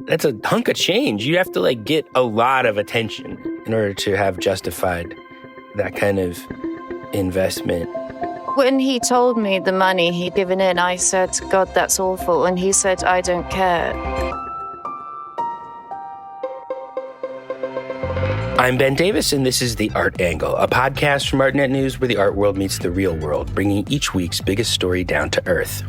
that's a hunk of change. You have to like get a lot of attention in order to have justified that kind of investment. When he told me the money he'd given in, I said, God, that's awful. And he said, I don't care. I'm Ben Davis, and this is The Art Angle, a podcast from Artnet News where the art world meets the real world, bringing each week's biggest story down to earth.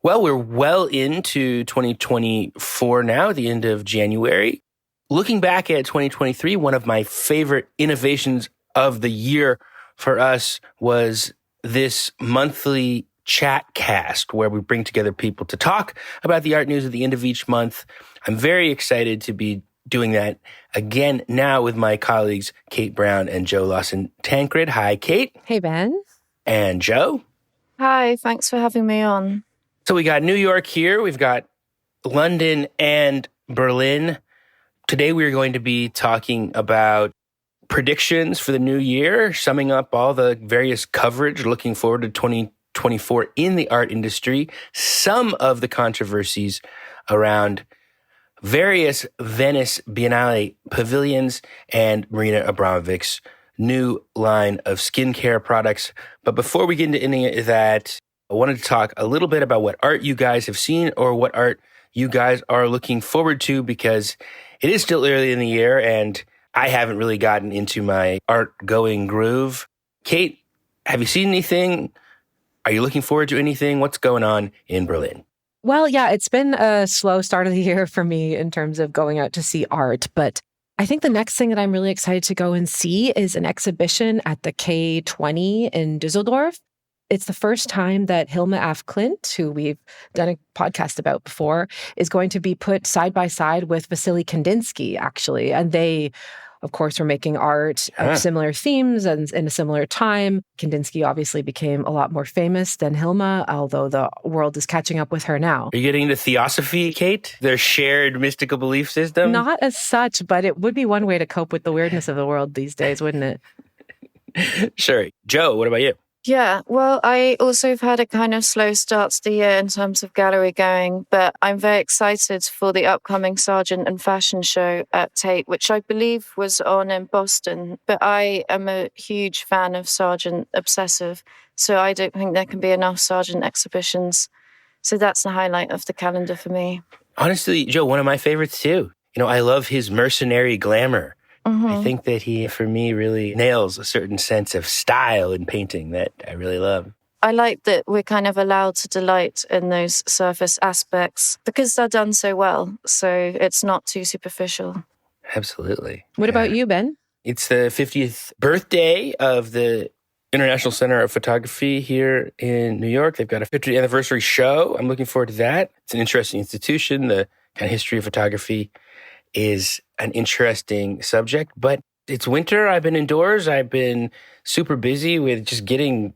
Well, we're well into 2024 now, the end of January. Looking back at 2023, one of my favorite innovations of the year for us was this monthly chat cast where we bring together people to talk about the art news at the end of each month. I'm very excited to be doing that again now with my colleagues Kate Brown and Joe Lawson-Tancred. Hi, Kate. Hey, Ben. And Joe. Hi, thanks for having me on. So we got New York here. We've got London and Berlin. Today we're going to be talking about predictions for the new year, summing up all the various coverage, looking forward to 2024 in the art industry, some of the controversies around various Venice Biennale pavilions, and Marina Abramovic's new line of skincare products. But before we get into any of that, I wanted to talk a little bit about what art you guys have seen or what art you guys are looking forward to, because it is still early in the year and I haven't really gotten into my art-going groove. Kate, have you seen anything? Are you looking forward to anything? What's going on in Berlin? Well, yeah, it's been a slow start of the year for me in terms of going out to see art, but I think the next thing that I'm really excited to go and see is an exhibition at the K20 in Düsseldorf. It's the first time that Hilma af Klint, who we've done a podcast about before, is going to be put side by side with Wassily Kandinsky, actually. And they, of course, were making art of similar themes and in a similar time. Kandinsky obviously became a lot more famous than Hilma, although the world is catching up with her now. Are you getting into theosophy, Kate? Their shared mystical belief system? Not as such, but it would be one way to cope with the weirdness of the world these days, wouldn't it? Sure. Joe, what about you? Yeah, well, I also have had a kind of slow start to the year in terms of gallery going, but I'm very excited for the upcoming Sargent and Fashion show at Tate, which I believe was on in Boston. But I am a huge fan of Sargent, obsessive, so I don't think there can be enough Sargent exhibitions. So that's the highlight of the calendar for me. Honestly, Joe, one of my favorites too. You know, I love his mercenary glamour. Mm-hmm. I think that he, for me, really nails a certain sense of style in painting that I really love. I like that we're kind of allowed to delight in those surface aspects because they're done so well, so it's not too superficial. Absolutely. What about you, Ben? It's the 50th birthday of the International Center of Photography here in New York. They've got a 50th anniversary show. I'm looking forward to that. It's an interesting institution. The kind of history of photography is an interesting subject, but it's winter. I've been indoors. I've been super busy with just getting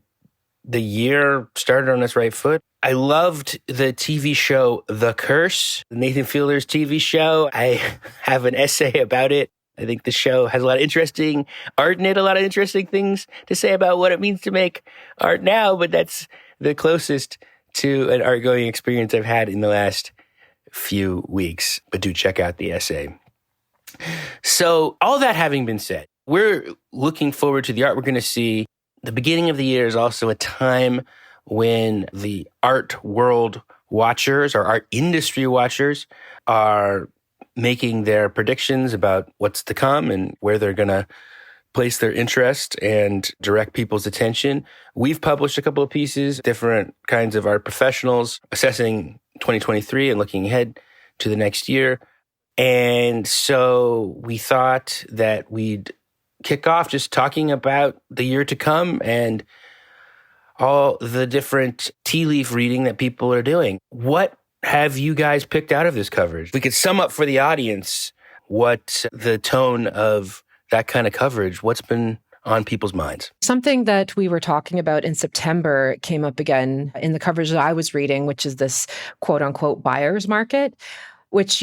the year started on its right foot. I loved the TV show The Curse, Nathan Fielder's TV show. I have an essay about it. I think the show has a lot of interesting art in it, a lot of interesting things to say about what it means to make art now, but that's the closest to an art-going experience I've had in the last few weeks, but do check out the essay. So all that having been said, we're looking forward to the art we're going to see. The beginning of the year is also a time when the art world watchers or art industry watchers are making their predictions about what's to come and where they're going to place their interest and direct people's attention. We've published a couple of pieces, different kinds of art professionals assessing 2023 and looking ahead to the next year. And so we thought that we'd kick off just talking about the year to come and all the different tea leaf reading that people are doing. What have you guys picked out of this coverage? We could sum up for the audience what the tone of that kind of coverage, what's been on people's minds. Something that we were talking about in September came up again in the coverage that I was reading, which is this quote unquote buyer's market, which,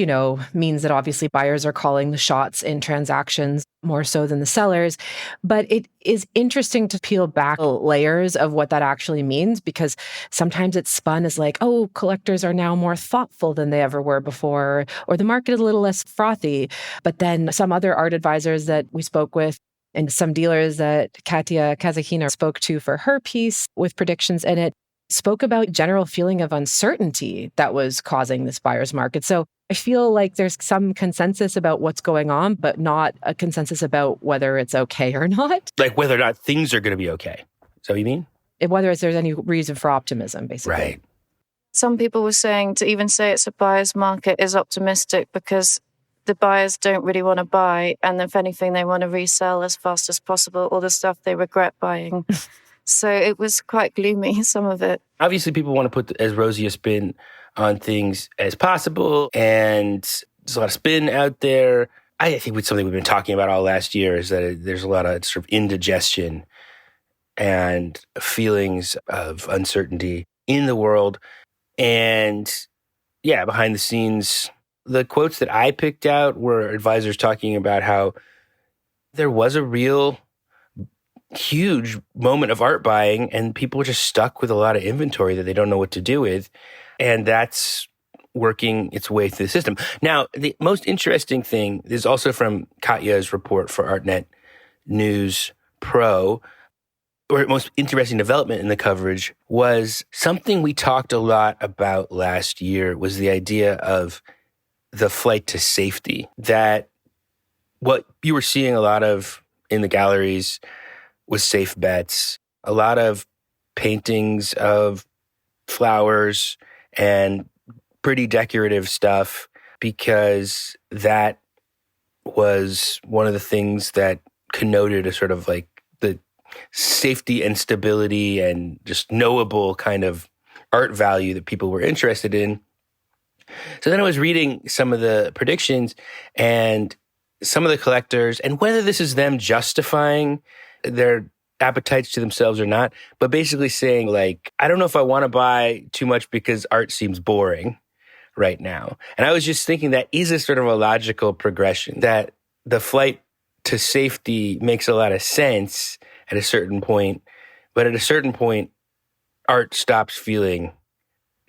means that obviously buyers are calling the shots in transactions more so than the sellers. But it is interesting to peel back layers of what that actually means, because sometimes it's spun as like, oh, collectors are now more thoughtful than they ever were before, or the market is a little less frothy. But then some other art advisors that we spoke with and some dealers that Katia Kazahina spoke to for her piece with predictions in it spoke about general feeling of uncertainty that was causing this buyer's market. So I feel like there's some consensus about what's going on, but not a consensus about whether it's okay or not. Like whether or not things are going to be okay. Is that what you mean? Whether there's any reason for optimism, basically. Right. Some people were saying to even say it's a buyer's market is optimistic because the buyers don't really want to buy. And if anything, they want to resell as fast as possible all the stuff they regret buying. So it was quite gloomy, some of it. Obviously, people want to put as rosy a spin on things as possible. And there's a lot of spin out there. I think it's something we've been talking about all last year is that there's a lot of sort of indigestion and feelings of uncertainty in the world. And yeah, behind the scenes, the quotes that I picked out were advisors talking about how there was a real huge moment of art buying and people are just stuck with a lot of inventory that they don't know what to do with. And that's working its way through the system. Now, the most interesting thing is also from Katya's report for Artnet News Pro, or most interesting development in the coverage was something we talked a lot about last year was the idea of the flight to safety, that what you were seeing a lot of in the galleries was safe bets, a lot of paintings of flowers and pretty decorative stuff, because that was one of the things that connoted a sort of like the safety and stability and just knowable kind of art value that people were interested in. So then I was reading some of the predictions and some of the collectors, and whether this is them justifying their appetites to themselves or not, but basically saying like, I don't know if I want to buy too much because art seems boring right now. And I was just thinking that is a sort of a logical progression, that the flight to safety makes a lot of sense at a certain point, but at a certain point, art stops feeling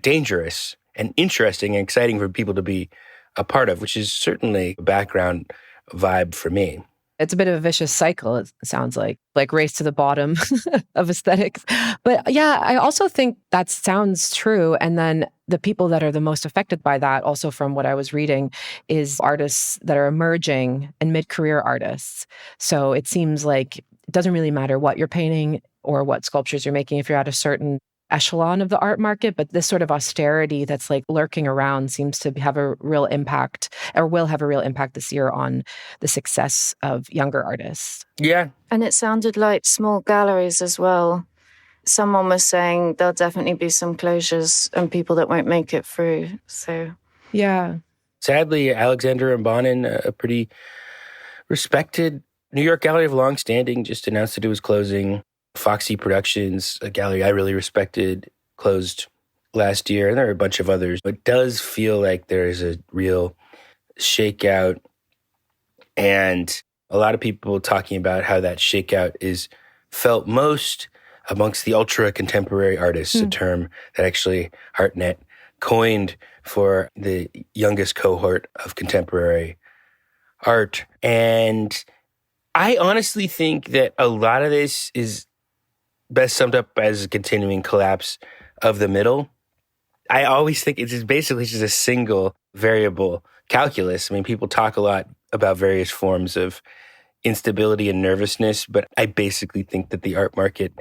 dangerous and interesting and exciting for people to be a part of, which is certainly a background vibe for me. It's a bit of a vicious cycle, it sounds like race to the bottom of aesthetics. But yeah, I also think that sounds true. And then the people that are the most affected by that, also from what I was reading, is artists that are emerging and mid-career artists. So it seems like it doesn't really matter what you're painting or what sculptures you're making if you're at a certain echelon of the art market, but this sort of austerity that's like lurking around seems to have a real impact, or will have a real impact this year on the success of younger artists. Yeah. And it sounded like small galleries as well. Someone was saying there'll definitely be some closures and people that won't make it through. So yeah. Sadly, Alexander and Bonin, a pretty respected New York gallery of long standing, just announced that it was closing. Foxy Productions, a gallery I really respected, closed last year, and there are a bunch of others. It does feel like there is a real shakeout, and a lot of people talking about how that shakeout is felt most amongst the ultra-contemporary artists, a term that actually Artnet coined for the youngest cohort of contemporary art. And I honestly think that a lot of this is best summed up as a continuing collapse of the middle. I always think it's basically just a single variable calculus. I mean, people talk a lot about various forms of instability and nervousness, but I basically think that the art market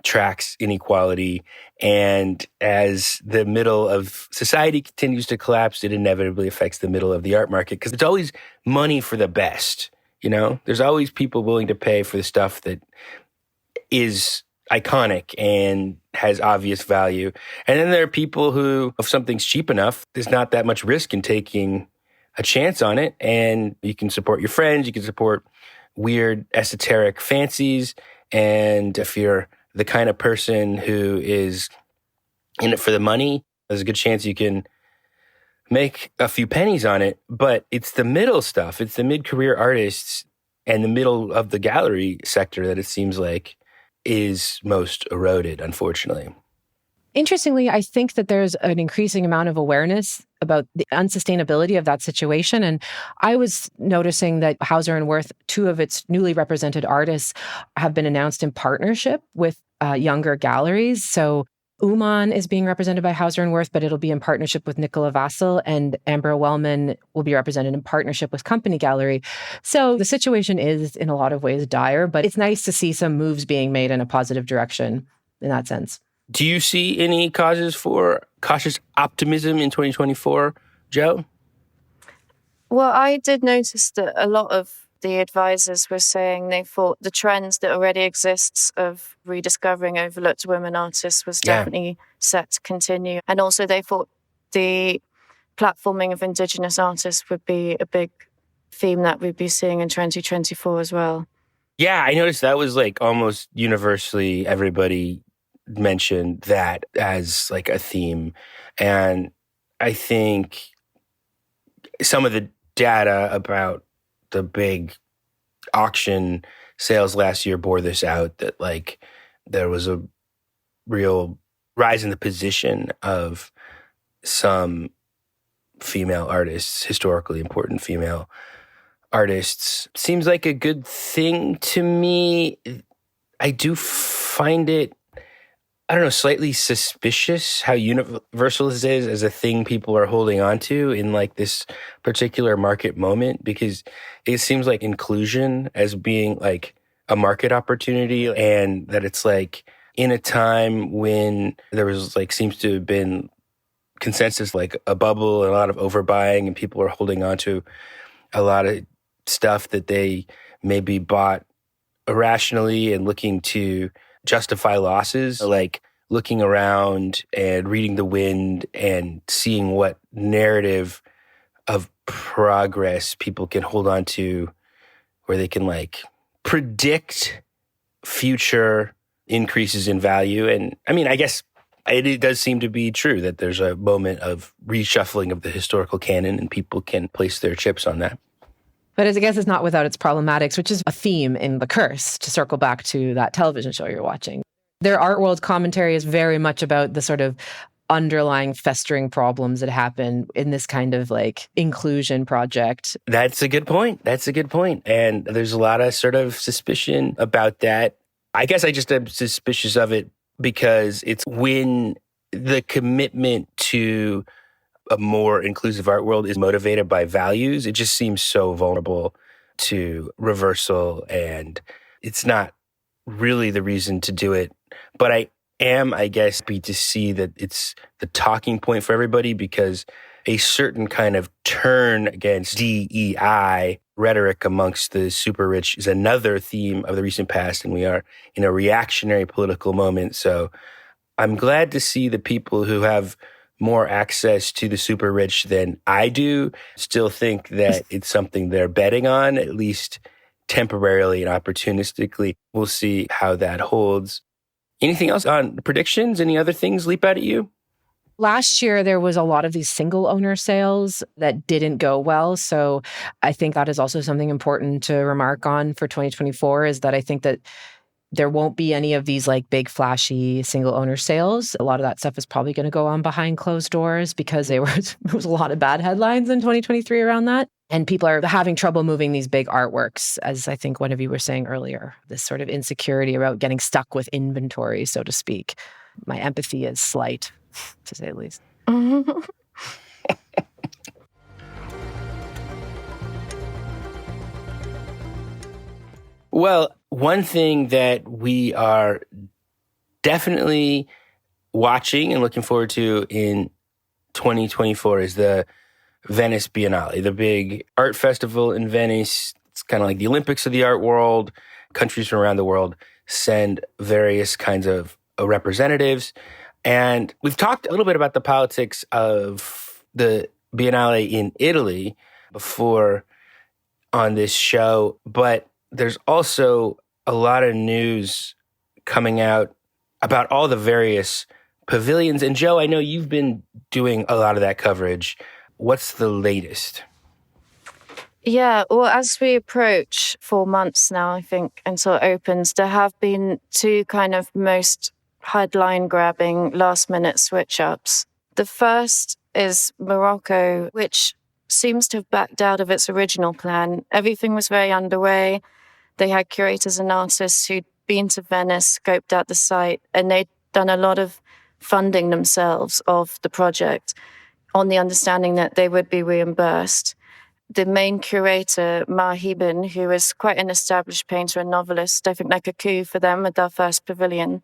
tracks inequality. And as the middle of society continues to collapse, it inevitably affects the middle of the art market, because there's always money for the best. You know, there's always people willing to pay for the stuff that is iconic and has obvious value. And then there are people who, if something's cheap enough, there's not that much risk in taking a chance on it. And you can support your friends, you can support weird esoteric fancies. And if you're the kind of person who is in it for the money, there's a good chance you can make a few pennies on it, but it's the middle stuff. It's the mid-career artists and the middle of the gallery sector that it seems like is most eroded, unfortunately. Interestingly, I think that there's an increasing amount of awareness about the unsustainability of that situation. And I was noticing that Hauser and Wirth, two of its newly represented artists, have been announced in partnership with younger galleries. So Uman is being represented by Hauser and Wirth, but it'll be in partnership with Nicola Vassel, and Amber Wellman will be represented in partnership with Company Gallery. So the situation is in a lot of ways dire, but it's nice to see some moves being made in a positive direction in that sense. Do you see any causes for cautious optimism in 2024, Joe? Well, I did notice that a lot of the advisors were saying they thought the trends that already exists of rediscovering overlooked women artists was definitely set to continue. And also they thought the platforming of Indigenous artists would be a big theme that we'd be seeing in 2024 as well. Yeah, I noticed that was like almost universally everybody mentioned that as like a theme. And I think some of the data about the big auction sales last year bore this out, that like there was a real rise in the position of some female artists, historically important female artists. Seems like a good thing to me. I do find it, I don't know, slightly suspicious how universal this is as a thing people are holding on to in like this particular market moment, because it seems like inclusion as being like a market opportunity, and that it's like in a time when there was like seems to have been consensus, like a bubble and a lot of overbuying, and people are holding on to a lot of stuff that they maybe bought irrationally and looking to justify losses, like looking around and reading the wind and seeing what narrative of progress people can hold on to, where they can like predict future increases in value. And I mean, I guess it does seem to be true that there's a moment of reshuffling of the historical canon and people can place their chips on that. But I guess it's not without its problematics, which is a theme in The Curse, to circle back to that television show you're watching. Their art world commentary is very much about the sort of underlying festering problems that happen in this kind of like inclusion project. That's a good point. And there's a lot of sort of suspicion about that. I guess I just am suspicious of it because it's when the commitment to a more inclusive art world is motivated by values, it just seems so vulnerable to reversal, and it's not really the reason to do it. But I am, I guess, happy to see that it's the talking point for everybody, because a certain kind of turn against DEI rhetoric amongst the super rich is another theme of the recent past, and we are in a reactionary political moment. So I'm glad to see the people who have more access to the super rich than I do still think that it's something they're betting on, at least temporarily and opportunistically. We'll see how that holds. Anything else on predictions? Any other things leap out at you? Last year, there was a lot of these single owner sales that didn't go well. So I think that is also something important to remark on for 2024, is that I think that there won't be any of these like big flashy single owner sales. A lot of that stuff is probably going to go on behind closed doors because there was a lot of bad headlines in 2023 around that. And people are having trouble moving these big artworks, as I think one of you were saying earlier, this sort of insecurity about getting stuck with inventory, so to speak. My empathy is slight, to say the least. Well, one thing that we are definitely watching and looking forward to in 2024 is the Venice Biennale, the big art festival in Venice. It's kind of like the Olympics of the art world. Countries from around the world send various kinds of representatives. And we've talked a little bit about the politics of the Biennale in Italy before on this show, but there's also a lot of news coming out about all the various pavilions. And Joe, I know you've been doing a lot of that coverage. what's the latest? Yeah, well, as we approach 4 months now, I think, until it opens, there have been two kind of most headline-grabbing last-minute switch-ups. The first is Morocco, which seems to have backed out of its original plan. Everything was very underway. They had curators and artists who'd been to Venice, scoped out the site, and they'd done a lot of funding themselves of the project on the understanding that they would be reimbursed. The main curator, Mahibin, who is quite an established painter and novelist, I think like a coup for them with their first pavilion,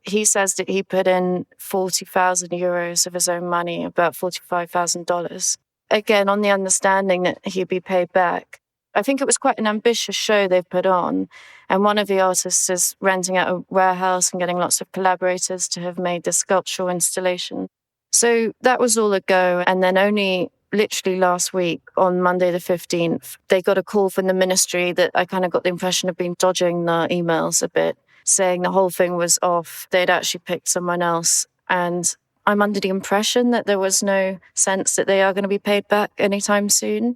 he says that he put in 40,000 euros of his own money, about $45,000. Again, on the understanding that he'd be paid back. I think it was quite an ambitious show they've put on. And one of the artists is renting out a warehouse and getting lots of collaborators to have made this sculptural installation. So that was all a go. And then only literally last week, on Monday the 15th, they got a call from the ministry that I kind of got the impression of been dodging the emails a bit, saying the whole thing was off. They'd actually picked someone else. And I'm under the impression that there was no sense that they are going to be paid back anytime soon.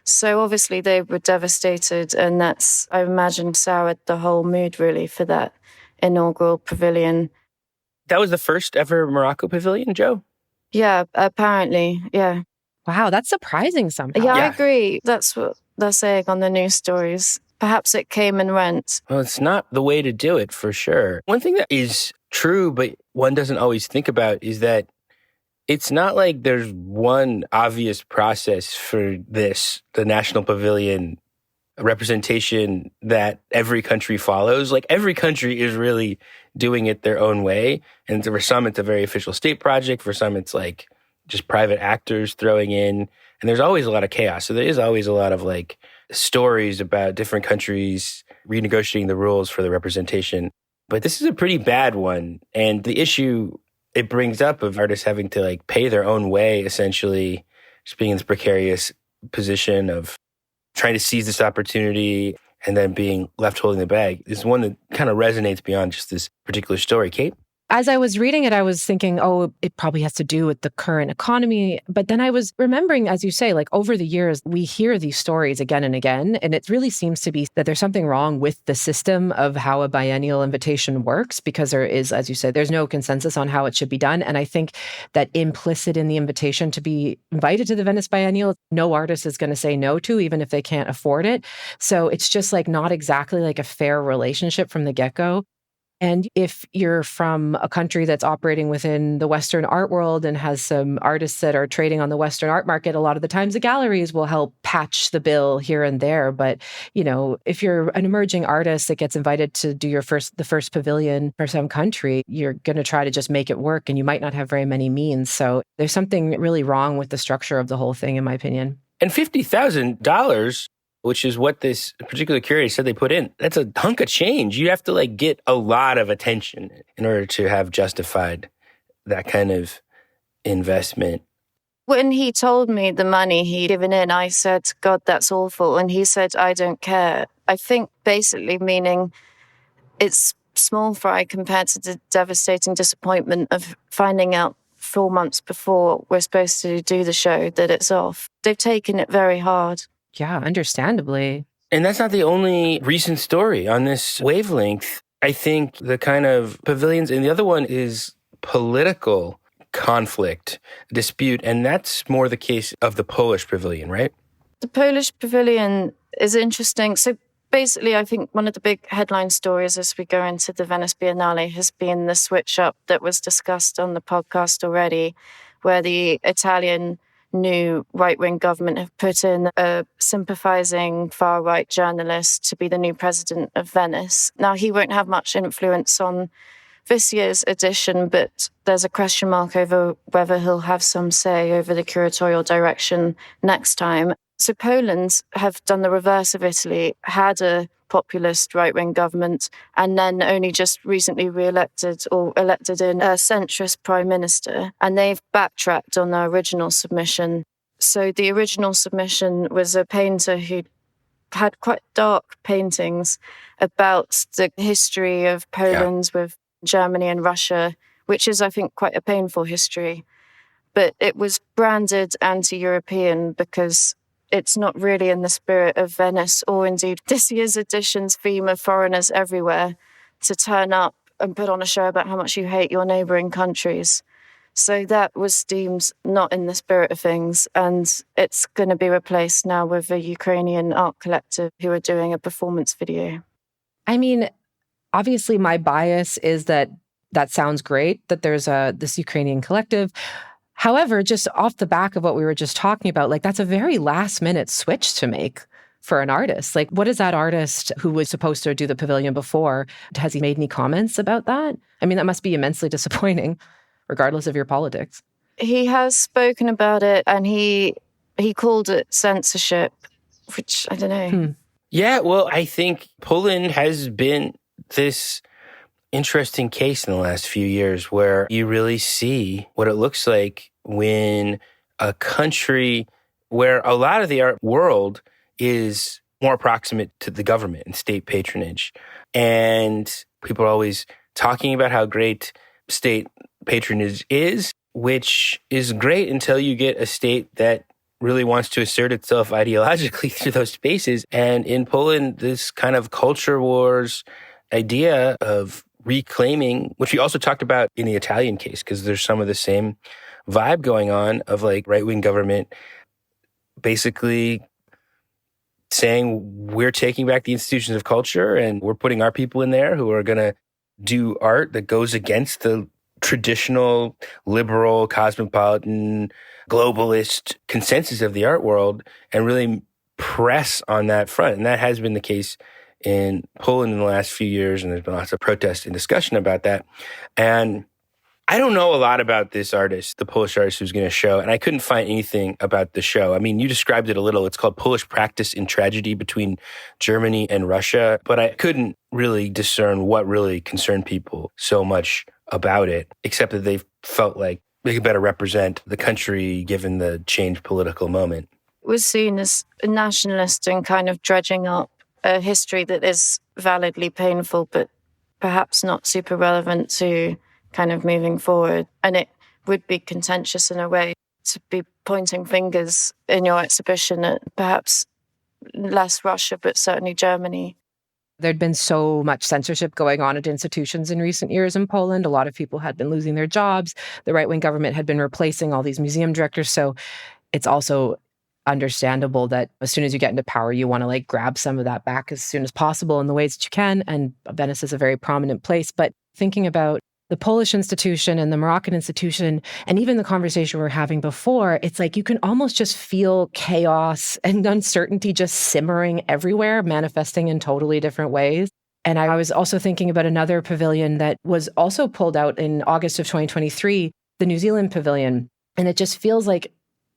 So obviously they were devastated, and that's, I imagine, soured the whole mood really for that inaugural pavilion. That was the first ever Morocco pavilion, Joe? Yeah, apparently, yeah. Wow, that's surprising somehow. Yeah, I agree. That's what they're saying on the news stories. Perhaps it came and went. Well, it's not the way to do it, for sure. One thing that is true, but one doesn't always think about, is that it's not like there's one obvious process for this, the National Pavilion representation that every country follows. Like, every country is really doing it their own way. And for some, it's a very official state project. For some, it's like just private actors throwing in. And there's always a lot of chaos. So there is always a lot of like stories about different countries renegotiating the rules for the representation. But this is a pretty bad one. And the issue it brings up of artists having to like pay their own way, essentially, just being in this precarious position of trying to seize this opportunity and then being left holding the bag, is one that kind of resonates beyond just this particular story. Kate? As I was reading it, I was thinking, oh, it probably has to do with the current economy. But then I was remembering, as you say, like over the years, we hear these stories again and again. And it really seems to be that there's something wrong with the system of how a biennial invitation works, because there is, as you said, there's no consensus on how it should be done. And I think that implicit in the invitation to be invited to the Venice Biennial, no artist is going to say no to, even if they can't afford it. So it's just like not exactly like a fair relationship from the get-go. And if you're from a country that's operating within the Western art world and has some artists that are trading on the Western art market, a lot of the times the galleries will help patch the bill here and there. But, you know, if you're an emerging artist that gets invited to do the first pavilion for some country, you're going to try to just make it work, and you might not have very many means. So there's something really wrong with the structure of the whole thing, in my opinion. And $50,000, which is what this particular curator said they put in, that's a hunk of change. You have to like get a lot of attention in order to have justified that kind of investment. When he told me the money he'd given in, I said, God, that's awful. And he said, I don't care. I think basically meaning it's small fry compared to the devastating disappointment of finding out 4 months before we're supposed to do the show that it's off. They've taken it very hard. Yeah, understandably. And that's not the only recent story on this wavelength. I think the kind of pavilions, and the other one is political conflict, dispute, and that's more the case of the Polish pavilion, right? The Polish pavilion is interesting. So basically, I think one of the big headline stories as we go into the Venice Biennale has been the switch up that was discussed on the podcast already, where the Italian new right-wing government have put in a sympathizing far-right journalist to be the new president of Venice. Now, he won't have much influence on this year's edition, but there's a question mark over whether he'll have some say over the curatorial direction next time. So Poland have done the reverse of Italy, had a populist right-wing government, and then only just recently re-elected or elected in a centrist prime minister. And they've backtracked on their original submission. So the original submission was a painter who had quite dark paintings about the history of Poland with Germany and Russia, which is, I think, quite a painful history. but it was branded anti-European because it's not really in the spirit of Venice, or indeed this year's edition's theme of foreigners everywhere, to turn up and put on a show about how much you hate your neighbouring countries. So that was deemed not in the spirit of things, and it's going to be replaced now with a Ukrainian art collective who are doing a performance video. I mean, obviously my bias is that sounds great, that there's this Ukrainian collective. However, just off the back of what we were just talking about, like that's a very last minute switch to make for an artist. Like, what is that artist who was supposed to do the pavilion before? Has he made any comments about that? I mean, that must be immensely disappointing, regardless of your politics. He has spoken about it, and he called it censorship, which I don't know. Yeah, well, I think Poland has been this interesting case in the last few years where you really see what it looks like when a country where a lot of the art world is more proximate to the government and state patronage. And people are always talking about how great state patronage is, which is great until you get a state that really wants to assert itself ideologically through those spaces. And in Poland, this kind of culture wars idea of reclaiming, which we also talked about in the Italian case, because there's some of the same vibe going on of like right-wing government basically saying we're taking back the institutions of culture and we're putting our people in there who are going to do art that goes against the traditional liberal, cosmopolitan, globalist consensus of the art world and really press on that front. And that has been the case in Poland in the last few years, and there's been lots of protest and discussion about that. And I don't know a lot about this artist, the Polish artist who's going to show, and I couldn't find anything about the show. I mean, you described it a little. It's called Polish Practice in Tragedy Between Germany and Russia, but I couldn't really discern what really concerned people so much about it, except that they felt like they could better represent the country given the changed political moment. It was seen as a nationalist and kind of dredging up a history that is validly painful, but perhaps not super relevant to kind of moving forward. And it would be contentious in a way to be pointing fingers in your exhibition at perhaps less Russia, but certainly Germany. There'd been so much censorship going on at institutions in recent years in Poland. A lot of people had been losing their jobs. The right-wing government had been replacing all these museum directors. So it's also understandable that as soon as you get into power, you want to like grab some of that back as soon as possible in the ways that you can. And Venice is a very prominent place. But thinking about the Polish institution and the Moroccan institution, and even the conversation we were having before, it's like you can almost just feel chaos and uncertainty just simmering everywhere, manifesting in totally different ways. And I was also thinking about another pavilion that was also pulled out in August of 2023, the New Zealand pavilion. And it just feels like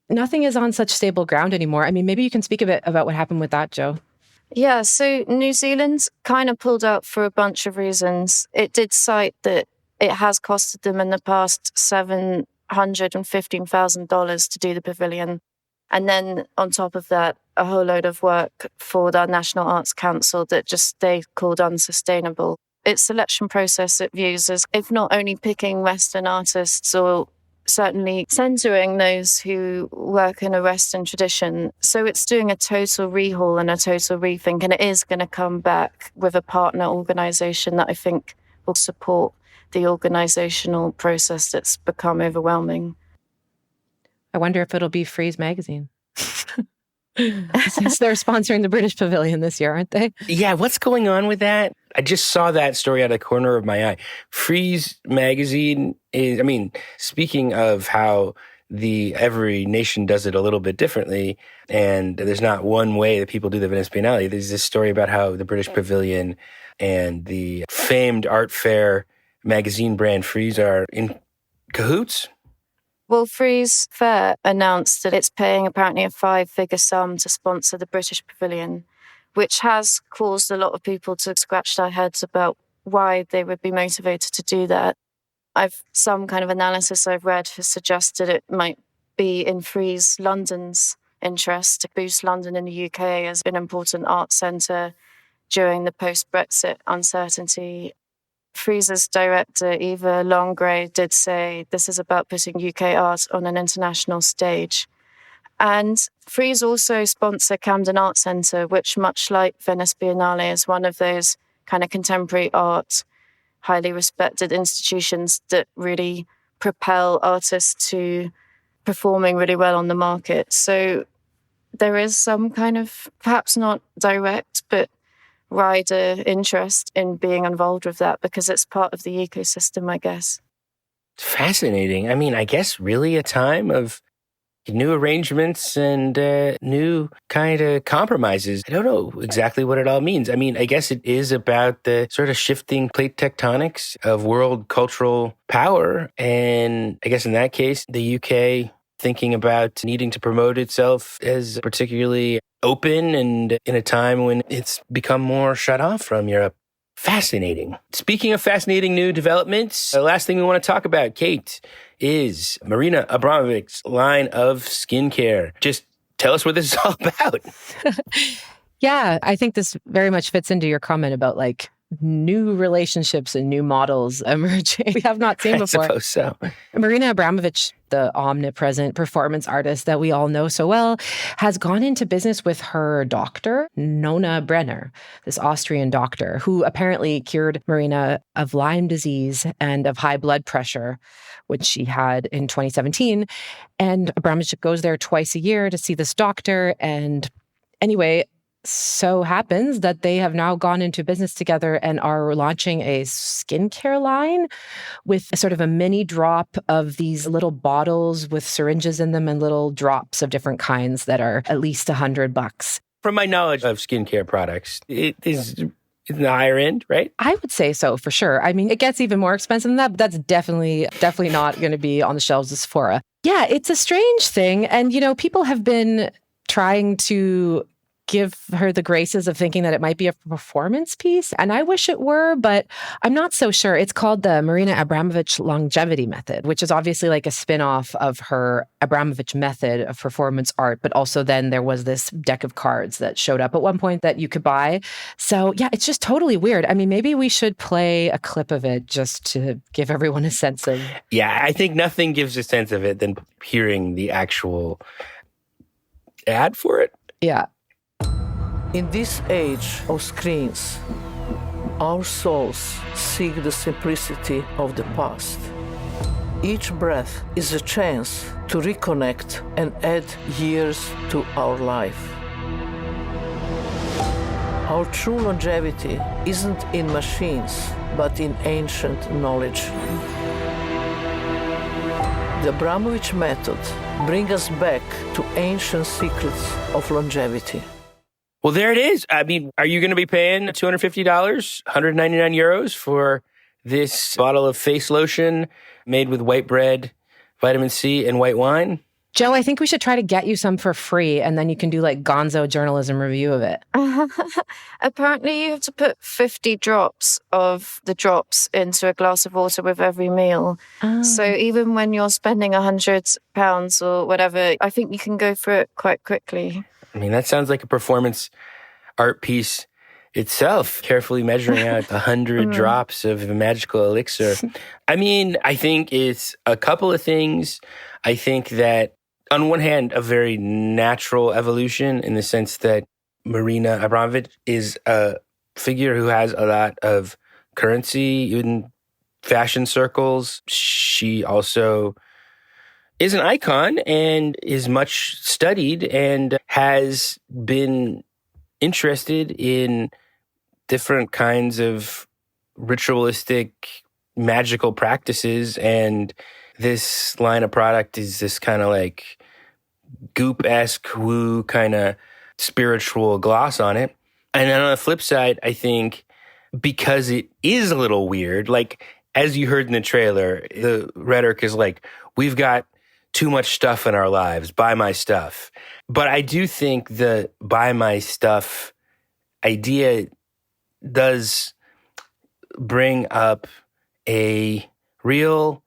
nothing is on such stable ground anymore. I mean, maybe you can speak a bit about what happened with that, Jo. Yeah, so New Zealand's kind of pulled out for a bunch of reasons. It did cite that it has costed them in the past $715,000 to do the pavilion. And then on top of that, a whole load of work for the National Arts Council that just they called unsustainable. Its selection process it views as if not only picking Western artists or certainly censoring those who work in a Western tradition. So it's doing a total rehaul and a total rethink, and it is going to come back with a partner organisation that I think will support the organisational process that's become overwhelming. I wonder if it'll be Frieze magazine. Since they're sponsoring the British Pavilion this year, aren't they? Yeah, what's going on with that? I just saw that story out of the corner of my eye. Frieze magazine is, I mean, speaking of how every nation does it a little bit differently, and there's not one way that people do the Venice Biennale. There's this story about how the British Pavilion and the famed art fair magazine brand Frieze are in cahoots. Well, Frieze Fair announced that it's paying apparently a 5-figure sum to sponsor the British Pavilion, which has caused a lot of people to scratch their heads about why they would be motivated to do that. Some kind of analysis I've read has suggested it might be in Frieze London's interest to boost London in the UK as an important art centre during the post-Brexit uncertainty. Frieza's director, Eva Longgray, did say this is about putting UK art on an international stage. And Frieze also sponsor Camden Art Centre, which, much like Venice Biennale, is one of those kind of contemporary art, highly respected institutions that really propel artists to performing really well on the market. So there is some kind of, perhaps not direct, but wider interest in being involved with that because it's part of the ecosystem, I guess. Fascinating. I mean, I guess really a time of new arrangements and new kind of compromises. I don't know exactly what it all means. I mean, I guess it is about the sort of shifting plate tectonics of world cultural power. And I guess in that case, the UK thinking about needing to promote itself as particularly open and in a time when it's become more shut off from Europe. Fascinating. Speaking of fascinating new developments, the last thing we want to talk about, Kate, is Marina Abramovic's line of skincare. Just tell us what this is all about. Yeah, I think this very much fits into your comment about like new relationships and new models emerging we have not seen before. I suppose so. Marina Abramovic, the omnipresent performance artist that we all know so well, has gone into business with her doctor, Nona Brenner, this Austrian doctor, who apparently cured Marina of Lyme disease and of high blood pressure, which she had in 2017. And Abramovic goes there twice a year to see this doctor. And anyway, so happens that they have now gone into business together and are launching a skincare line with sort of a mini drop of these little bottles with syringes in them and little drops of different kinds that are at least $100. From my knowledge of skincare products, it is in the higher end, right? I would say so, for sure. I mean, it gets even more expensive than that, but that's definitely not going to be on the shelves of Sephora. Yeah, it's a strange thing. And, you know, people have been trying to give her the graces of thinking that it might be a performance piece. And I wish it were, but I'm not so sure. It's called the Marina Abramovic Longevity Method, which is obviously like a spin-off of her Abramovic method of performance art. But also then there was this deck of cards that showed up at one point that you could buy. So yeah, it's just totally weird. I mean, maybe we should play a clip of it just to give everyone a sense of... Yeah, I think nothing gives a sense of it than hearing the actual ad for it. Yeah. In this age of screens, our souls seek the simplicity of the past. Each breath is a chance to reconnect and add years to our life. Our true longevity isn't in machines, but in ancient knowledge. The Abramovic method brings us back to ancient secrets of longevity. Well, there it is. I mean, are you going to be paying $250, 199 euros for this bottle of face lotion made with white bread, vitamin C, and white wine? Joe, I think we should try to get you some for free, and then you can do like gonzo journalism review of it. Apparently, you have to put 50 drops of the drops into a glass of water with every meal. Oh. So even when you're spending £100 or whatever, I think you can go through it quite quickly. I mean, that sounds like a performance art piece itself, carefully measuring out 100 drops of the magical elixir. I mean, I think it's a couple of things. I think that, on one hand, a very natural evolution in the sense that Marina Abramovic is a figure who has a lot of currency in fashion circles. She also is an icon and is much studied and has been interested in different kinds of ritualistic, magical practices. And this line of product is this kind of like goop-esque, woo kind of spiritual gloss on it. And then on the flip side, I think because it is a little weird, like as you heard in the trailer, the rhetoric is like, we've got too much stuff in our lives, buy my stuff. But I do think the buy my stuff idea does bring up a real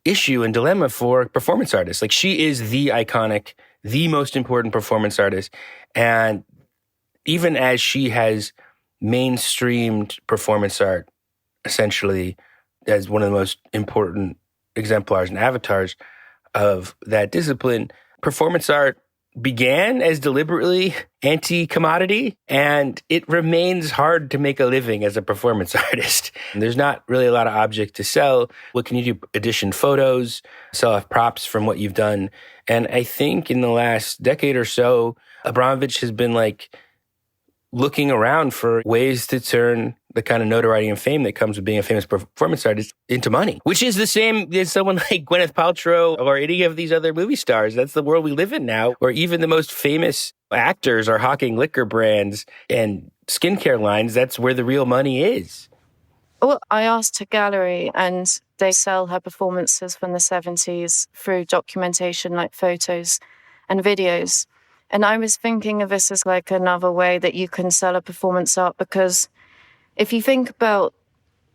issue and dilemma for performance artists. Like, she is the iconic, the most important performance artist. And even as she has mainstreamed performance art essentially as one of the most important exemplars and avatars of that discipline. Performance art began as deliberately anti-commodity, and it remains hard to make a living as a performance artist. There's not really a lot of object to sell. What can you do? Edition photos, sell off props from what you've done. And I think in the last decade or so, Abramovic has been looking around for ways to turn the kind of notoriety and fame that comes with being a famous performance artist into money, which is the same as someone like Gwyneth Paltrow or any of these other movie stars. That's the world we live in now, where even the most famous actors are hawking liquor brands and skincare lines. That's where the real money is. Well, I asked her gallery, and they sell her performances from the 70s through documentation like photos and videos. And I was thinking of this as another way that you can sell a performance art, because if you think about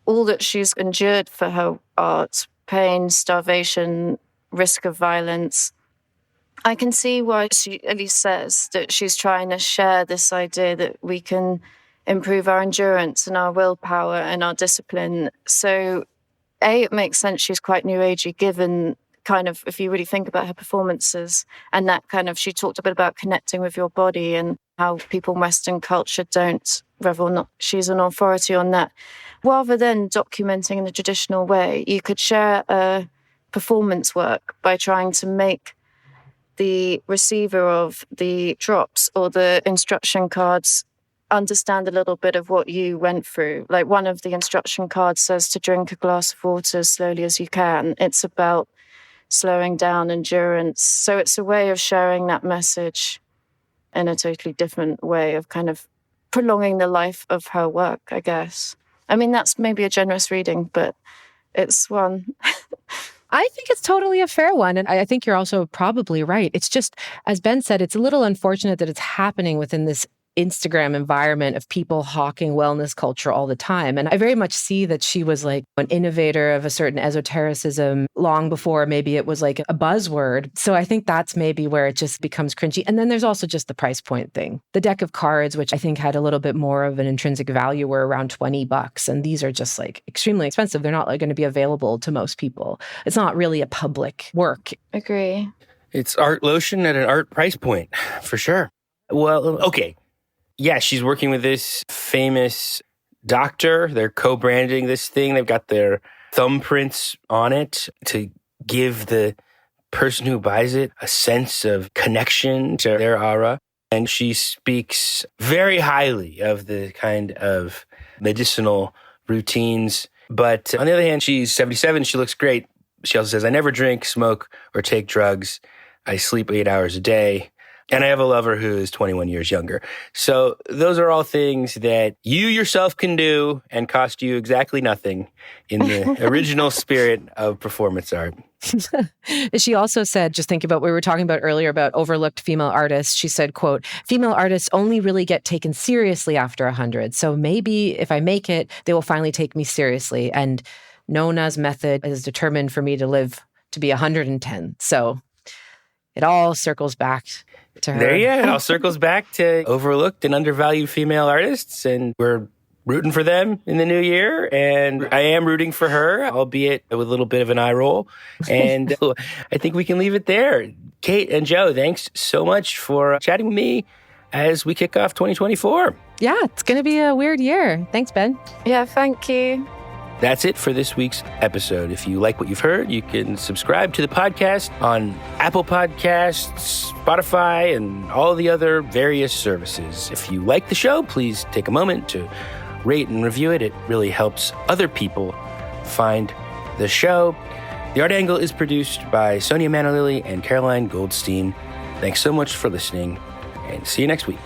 all that she's endured for her art, pain, starvation, risk of violence, I can see why she at least says that she's trying to share this idea that we can improve our endurance and our willpower and our discipline. So, it makes sense she's quite new agey, given if you really think about her performances, and that she talked a bit about connecting with your body and how people in Western culture don't, whether or not she's an authority on that. Rather than documenting in the traditional way, you could share a performance work by trying to make the receiver of the drops or the instruction cards understand a little bit of what you went through. One of the instruction cards says to drink a glass of water as slowly as you can. It's about slowing down, endurance. So it's a way of sharing that message in a totally different way of prolonging the life of her work, I guess. I mean, that's maybe a generous reading, but it's one. I think it's totally a fair one. And I think you're also probably right. It's just, as Ben said, it's a little unfortunate that it's happening within this Instagram environment of people hawking wellness culture all the time. And I very much see that she was an innovator of a certain esotericism long before maybe it was a buzzword. So I think that's maybe where it just becomes cringy. And then there's also just the price point thing. The deck of cards, which I think had a little bit more of an intrinsic value, were around $20. And these are just extremely expensive. They're not going to be available to most people. It's not really a public work. Agree. It's art lotion at an art price point, for sure. Well, okay. Yeah, she's working with this famous doctor. They're co-branding this thing. They've got their thumbprints on it to give the person who buys it a sense of connection to their aura. And she speaks very highly of the kind of medicinal routines. But on the other hand, she's 77. She looks great. She also says, I never drink, smoke, or take drugs. I sleep 8 hours a day. And I have a lover who is 21 years younger. So those are all things that you yourself can do and cost you exactly nothing in the original spirit of performance art. She also said, just think about what we were talking about earlier about overlooked female artists. She said, quote, female artists only really get taken seriously after 100. So maybe if I make it, they will finally take me seriously. And Nona's method is determined for me to live to be 110. So it all circles back to her. There you go. It all circles back to overlooked and undervalued female artists, and we're rooting for them in the new year. And I am rooting for her, albeit with a little bit of an eye roll. And I think we can leave it there. Kate and Joe, thanks so much for chatting with me as we kick off 2024. Yeah, it's going to be a weird year. Thanks, Ben. Yeah, thank you. That's it for this week's episode. If you like what you've heard, you can subscribe to the podcast on Apple Podcasts, Spotify, and all the other various services. If you like the show, please take a moment to rate and review it. It really helps other people find the show. The Art Angle is produced by Sonia Manalili and Caroline Goldstein. Thanks so much for listening, and see you next week.